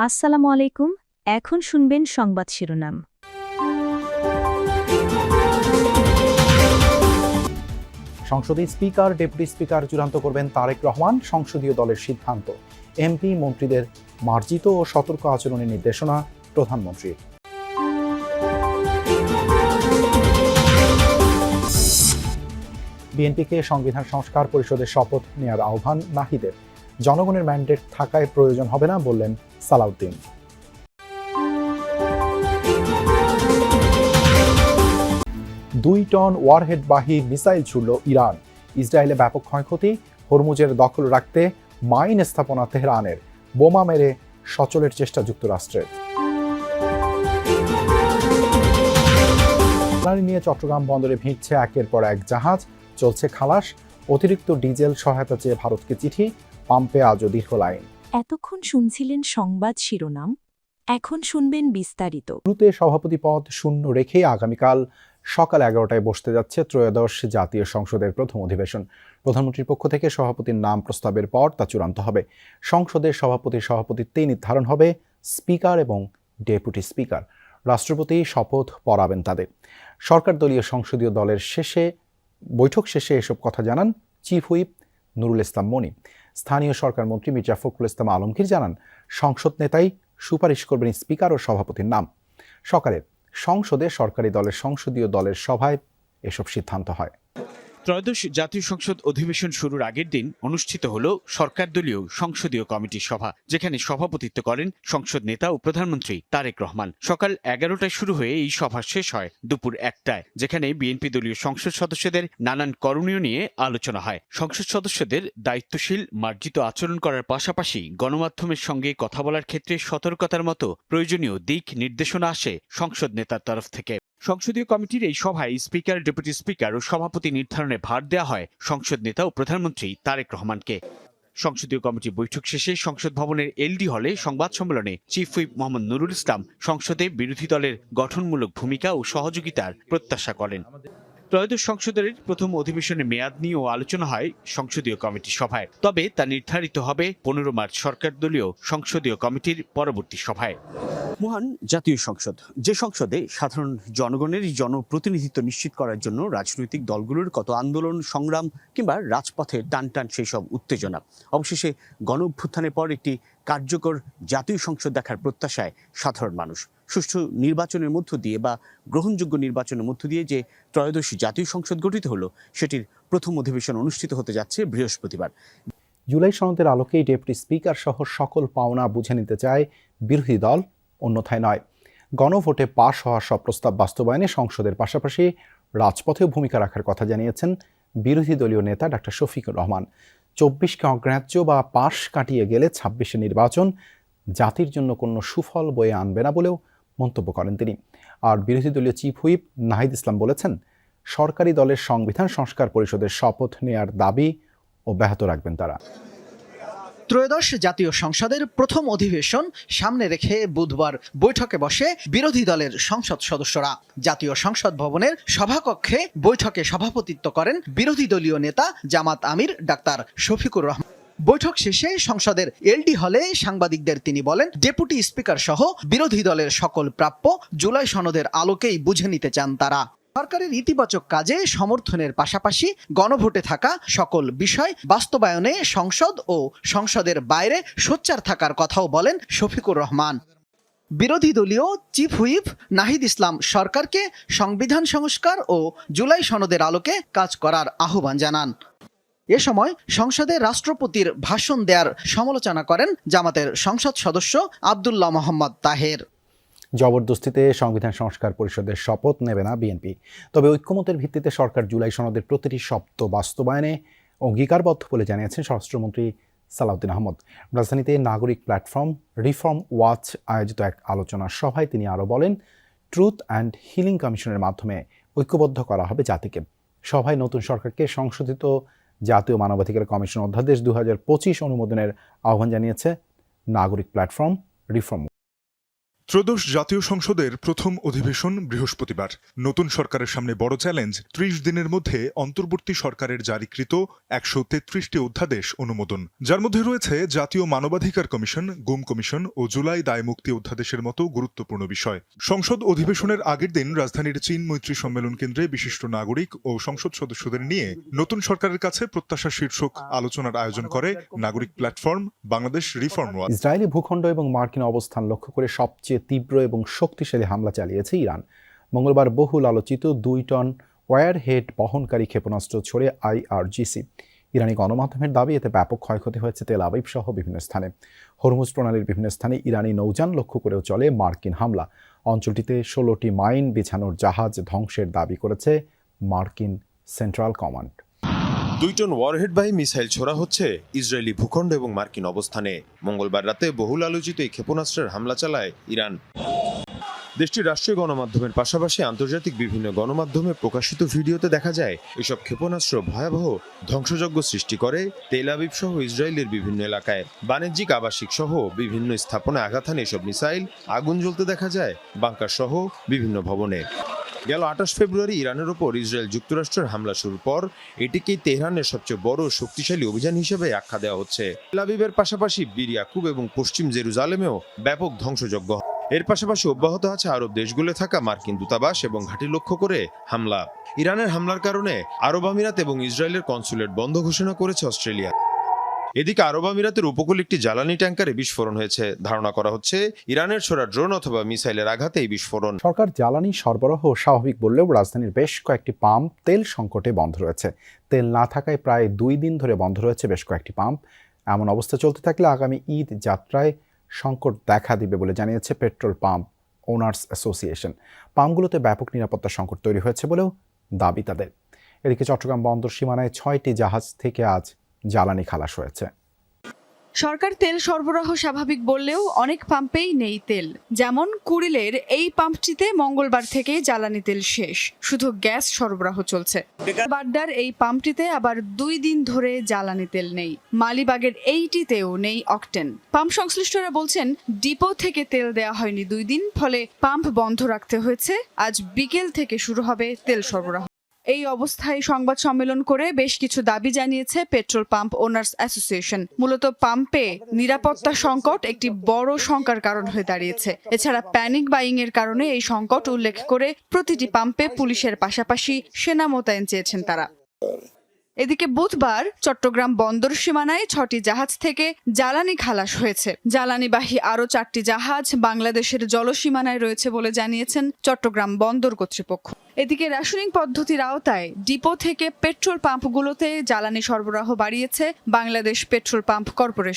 আসসালামু আলাইকুম। এখন শুনবেন সংবাদ শিরোনাম। সংসদে স্পিকার ডেপুটি স্পিকার চূড়ান্ত করবেন তারেক রহমান, সংসদীয় দলের সিদ্ধান্ত। এমপি মন্ত্রীদের মার্জিত ও সতর্ক আচরণের নির্দেশনা প্রধানমন্ত্রীর। বিএনপিকে সংবিধান সংস্কার পরিষদের শপথ নেয়ার আহ্বান নাহিদের। জনগণের ম্যান্ডেট থাকায় প্রয়োজন হবে না বললেন সালাউদ্দিন। 2 টন ওয়ারহেডবাহী মিসাইল ছুড়ল ইরান। ইসরায়েলে ব্যাপক ক্ষয়ক্ষতি। হরমুজের দখল রাখতে মাইন স্থাপনা তেহরানের। বোমা মেরে সচলের চেষ্টা যুক্তরাষ্ট্রের। জ্বালানি নিয়ে চট্টগ্রাম বন্দরে ভিড়ছে একের পর এক জাহাজ। চলছে খালাস। অতিরিক্ত ডিজেল সহায়তা চেয়ে ভারতকে চিঠি। পাম্পে আজও দীর্ঘ লাইন। এতক্ষণ শুনছিলেন সংবাদ শিরোনাম, এখন শুনবেন বিস্তারিত। শুরুতে সভাপতি পদ শূন্য রেখে আগামীকাল সকাল 11টায় বসতে যাচ্ছে ত্রয়োদশ জাতীয় সংসদের প্রথম অধিবেশন। প্রধানমন্ত্রীর পক্ষ থেকে সভাপতির নাম প্রস্তাবের পর তা চূড়ান্ত হবে। সংসদের সভাপতিত্বেই নির্ধারণ হবে স্পিকার এবং ডেপুটি স্পিকার। রাষ্ট্রপতি শপথ পড়াবেন তাদের। সরকার দলীয় সংসদীয় দলের বৈঠক শেষে এসব কথা জানান চিফ হুইপ নুরুল ইসলাম মনি। স্থানীয় সরকার মন্ত্রী মির্জা ফখরুল ইসলাম আলমগীর জানান, সংসদ নেতাই সুপারিশ করবেন স্পিকার ও সভাপতির নাম। সকালে সংসদে সরকারি দলের সংসদীয় দলের সভায় এসব সিদ্ধান্ত হয়। ত্রয়োদশ জাতীয় সংসদ অধিবেশন শুরুর আগের দিন অনুষ্ঠিত হল সরকার দলীয় সংসদীয় কমিটির সভা, যেখানে সভাপতিত্ব করেন সংসদ নেতা ও প্রধানমন্ত্রী তারেক রহমান। সকাল 11টায় শুরু হয়ে এই সভা শেষ হয় দুপুর 1টায়, যেখানে বিএনপি দলীয় সংসদ সদস্যদের নানান করণীয় নিয়ে আলোচনা হয়। সংসদ সদস্যদের দায়িত্বশীল মার্জিত আচরণ করার পাশাপাশি গণমাধ্যমের সঙ্গে কথা বলার ক্ষেত্রে সতর্কতার মতো প্রয়োজনীয় দিক নির্দেশনা আসে সংসদ নেতার তরফ থেকে। সংসদীয় কমিটির এই সভায় স্পিকার, ডেপুটি স্পিকার ও সভাপতি নির্ধারণে ভার দেওয়া হয় সংসদ নেতা ও প্রধানমন্ত্রী তারেক রহমানকে। সংসদীয় কমিটি বৈঠক শেষে সংসদ ভবনের এলডি হলে সংবাদ সম্মেলনে চিফ হুইপ মোহাম্মদ নুরুল ইসলাম সংসদে বিরোধী দলের গঠনমূলক ভূমিকা ও সহযোগিতার প্রত্যাশা করেন। ত্রয়োদশ সংসদের প্রথম অধিবেশনের মেয়াদ নিয়েও আলোচনা হয় সংসদীয় কমিটির সভায়, তবে তা নির্ধারিত হবে 15 মার্চ সরকার দলীয় সংসদীয় কমিটির পরবর্তী সভায়। মহান জাতীয় সংসদ, যে সংসদে সাধারণ জনগণের জনপ্রতিনিধিত্ব নিশ্চিত করার জন্য রাজনৈতিক দলগুলোর কত আন্দোলন সংগ্রাম কিংবা রাজপথে টান সেই সব উত্তেজনা, অবশেষে গণ অভ্যুত্থানের পর একটি কার্যকর জাতীয় সংসদ দেখার প্রত্যাশায় সাধারণ মানুষ। সুষ্ঠু নির্বাচনের মধ্য দিয়ে বা গ্রহণযোগ্য নির্বাচনের মধ্য দিয়ে যে ত্রয়োদশ জাতীয় সংসদ গঠিত হলো, সেটির প্রথম অধিবেশন অনুষ্ঠিত হতে যাচ্ছে বৃহস্পতিবার। জুলাই সনদের আলোকেই ডেপুটি স্পিকার সহ সকল পাওনা বুঝে নিতে চায় বিরোধী দল, অন্যথায় নয়। গণভোটে পাশ হওয়া সব প্রস্তাব বাস্তবায়নে সংসদের পাশাপাশি রাজপথেও ভূমিকা রাখার কথা জানিয়েছেন বিরোধী দলীয় নেতা ডাক্তার শফিকুর রহমান। 24কে অগ্রাহ্য বা পাশ কাটিয়ে গেলে 26শে নির্বাচন জাতির জন্য কোনো সুফল বয়ে আনবে না বলেও মন্তব্য করেন তিনি। আর বিরোধী দলীয় চিফ হুইপ নাহিদ ইসলাম বলেছেন, সরকারি দলের সংবিধান সংস্কার পরিষদের শপথ নেয়ার দাবি অব্যাহত রাখবেন তারা। ত্রয়োদশ জাতীয় সংসদের প্রথম অধিবেশন সামনে রেখে বুধবার বৈঠকে বসে বিরোধী দলের সংসদ সদস্যরা। জাতীয় সংসদ ভবনের সভাকক্ষে বৈঠকে সভাপতিত্ব করেন বিরোধী দলীয় নেতা জামাত আমির ডাক্তার শফিকুর রহমান। বৈঠক শেষে সংসদের এলডি হলে সাংবাদিকদের তিনি বলেন, ডেপুটি স্পিকার সহ বিরোধী দলের সকল প্রাপ্য জুলাই সনদের আলোকেই বুঝে নিতে চান তারা। সরকারের ইতিবাচক কাজে সমর্থনের পাশাপাশি গণভোটে থাকা সকল বিষয় বাস্তবায়নে সংসদ ও সংসদের বাইরে সোচ্চার থাকার কথাও বলেন শফিকুর রহমান। বিরোধী দলীয় চিফ হুইপ নাহিদ ইসলাম সরকারকে সংবিধান সংস্কার ও জুলাই সনদের আলোকে কাজ করার আহ্বান জানান। এ সময় সংসদে রাষ্ট্রপতির ভাষণ দেওয়ার সমালোচনা করেন জামাতের সংসদ সদস্য আব্দুল্লাহ মোহাম্মদ তাহের। জবরদস্তিতে সংবিধান সংস্কার পরিষদের শপথ নেবে না বিএনপি, তবে ঐক্যমতের ভিত্তিতে সরকার জুলাই সনদের প্রতিটি শব্দ বাস্তবায়নে অঙ্গীকারবদ্ধ বলে জানিয়েছেন স্বরাষ্ট্রমন্ত্রী সালাউদ্দিন আহমদ। রাজধানীতে নাগরিক প্ল্যাটফর্ম রিফর্ম ওয়াচ আয়োজিত এক আলোচনা সভায় তিনি আরও বলেন, ট্রুথ অ্যান্ড হিলিং কমিশনের মাধ্যমে ঐক্যবদ্ধ করা হবে জাতিকে। সভায় নতুন সরকারকে সংশোধিত জাতীয় মানবাধিকার কমিশন অধ্যাদেশ 2025 অনুমোদনের আহ্বান জানিয়েছে নাগরিক প্ল্যাটফর্ম রিফর্ম। ত্রয়োদশ জাতীয় সংসদের প্রথম অধিবেশন বৃহস্পতিবার। নতুন সরকারের সামনে বড় চ্যালেঞ্জ, ৩০ দিনের মধ্যে অন্তর্বর্তী সরকারের জারিকৃত ১৩৩টি অধ্যাদেশ অনুমোদন, যার মধ্যে রয়েছে জাতীয় মানবাধিকার কমিশন, গুম কমিশন ও জুলাই দায়মুক্তি অধ্যাদেশের মতো গুরুত্বপূর্ণ বিষয়। সংসদ অধিবেশনের আগের দিন রাজধানীর চীন মৈত্রী সম্মেলন কেন্দ্রে বিশিষ্ট নাগরিক ও সংসদ সদস্যদের নিয়ে নতুন সরকারের কাছে প্রত্যাশা শীর্ষক আলোচনার আয়োজন করে নাগরিক platform Bangladesh reform watch. Israeli ভূখণ্ড এবং মার্কিন অবস্থান লক্ষ্য করে সবচেয়ে তীব্র এবং শক্তিশালী হামলা চালিয়েছে ইরান। মঙ্গলবার বহুল আলোচিত ২ টন ওয়ারহেড বহনকারী ক্ষেপণাস্ত্র ছড়ে IRGC। ইরানি গণমাধ্যমের দাবি এতে ব্যাপক ক্ষয়ক্ষতি হয়েছে তেল আবিব সহ বিভিন্ন স্থানে। হরমুজ প্রণালীর বিভিন্ন স্থানে ইরানি নৌযান লক্ষ্য করেও চলে মার্কিন হামলা। অঞ্চলটিতে ১৬টি মাইন বিছানোর জাহাজ ধ্বংসের দাবি করেছে মার্কিন সেন্ট্রাল কমান্ড। ২ টন ওয়ারহেডবাহী মিসাইল ছোড়া হচ্ছে ইসরায়েলি ভূখণ্ড এবং মার্কিন অবস্থানে। মঙ্গলবার রাতে বহুল আলোচিত এই ক্ষেপণাস্ত্রের হামলা চালায় ইরান। দেশটির রাষ্ট্রীয় গণমাধ্যমের পাশাপাশি আন্তর্জাতিক বিভিন্ন গণমাধ্যমে প্রকাশিত ভিডিওতে দেখা যায় এসব ক্ষেপণাস্ত্র ভয়াবহ ধ্বংসযজ্ঞ সৃষ্টি করে তেল আবিব সহ ইসরায়েলের বিভিন্ন এলাকায়। বাণিজ্যিক, আবাসিক সহ বিভিন্ন স্থাপনায় আঘাত হানে এসব মিসাইল। আগুন জ্বলতে দেখা যায় বাংকার সহ বিভিন্ন ভবনে। গেল ২৮ ফেব্রুয়ারি ইরানের ওপর ইসরায়েল যুক্তরাষ্ট্রের হামলা শুরুর পর এটিকেই তেহরানের সবচেয়ে বড় শক্তিশালী অভিযান হিসেবে আখ্যা দেওয়া হচ্ছে। তেল আবিবের পাশাপাশি বীর ইয়াকুব এবং পশ্চিম জেরুজালেমেও ব্যাপক ধ্বংসযজ্ঞ। এর পাশাপাশি অব্যাহত আছে আরব দেশগুলো থাকা মার্কিন দূতাবাস এবং ঘাঁটি লক্ষ্য করে হামলা। ইরানের হামলার কারণে আরব আমিরাত এবং ইসরায়েলের কনসুলেট বন্ধ ঘোষণা করেছে অস্ট্রেলিয়া। এদিকে আরব আমিরাতের উপকূল একটি জ্বালানি ট্যাঙ্কারে বিস্ফোরণ হয়েছে। ধারণা করা হচ্ছে ইরানের ছোড়া ড্রোন অথবা মিসাইলের আঘাতে এই বিস্ফোরণ। সরকার জ্বালানি সরবরাহ স্বাভাবিক বললেও রাজধানীর বেশ কয়েকটি পাম্প তেল সংকটে বন্ধ রয়েছে। তেল না থাকায় প্রায় ২ দিন ধরে বন্ধ রয়েছে বেশ কয়েকটি পাম্প। এমন অবস্থা চলতে থাকলে আগামী ঈদ যাত্রায় সংকট দেখা দিবে বলে জানিয়েছে পেট্রোল পাম্প ওনার্স অ্যাসোসিয়েশন। পাম্পগুলোতে ব্যাপক নিরাপত্তা সংকট তৈরি হয়েছে বলেও দাবি তাদের। এদিকে চট্টগ্রাম বন্দর সীমানায় ৬টি জাহাজ থেকে আজ জ্বালানি খালাস হয়েছে। সরকার তেল সরবরাহ স্বাভাবিক বললেও অনেক পাম্পেই নেই তেল। যেমন কুড়িলের এই পাম্পটিতে মঙ্গলবার থেকে জ্বালানি তেল শেষ, শুধু গ্যাস সরবরাহ চলছে। বাড্ডার এই পাম্পটিতে আবার ২ দিন ধরে জ্বালানি তেল নেই। মালিবাগের এইটিতেও নেই অকটেন। পাম্প সংশ্লিষ্টরা বলছেন ডিপো থেকে তেল দেওয়া হয়নি ২ দিন, ফলে পাম্প বন্ধ রাখতে হয়েছে। আজ বিকেল থেকে শুরু হবে তেল সরবরাহ। এই অবস্থায় সংবাদ সম্মেলন করে বেশ কিছু দাবি জানিয়েছে পেট্রোল পাম্প ওনার্স অ্যাসোসিয়েশন। মূলত পাম্পে নিরাপত্তা সংকট একটি বড় শঙ্কার কারণ হয়ে দাঁড়িয়েছে। এছাড়া প্যানিক বাইং এর কারণে এই সংকট উল্লেখ করে প্রতিটি পাম্পে পুলিশের পাশাপাশি সেনা মোতায়েন চেয়েছেন তারা। এদিকে বুধবার চট্টগ্রাম বন্দর সীমানায় ৬টি জাহাজ থেকে জ্বালানি খালাস হয়েছে। জ্বালানিবাহী আরও ৪টি জাহাজ বাংলাদেশের জলসীমানায় রয়েছে বলে জানিয়েছেন চট্টগ্রাম বন্দর কর্তৃপক্ষ। এদিকে রেশনিং পদ্ধতির আওতায় ডিপো থেকে পেট্রোল পাম্পগুলোতে জ্বালানি সরবরাহ বাড়িয়েছে বাংলাদেশ পেট্রোল পাম্প কর্পোরেশন।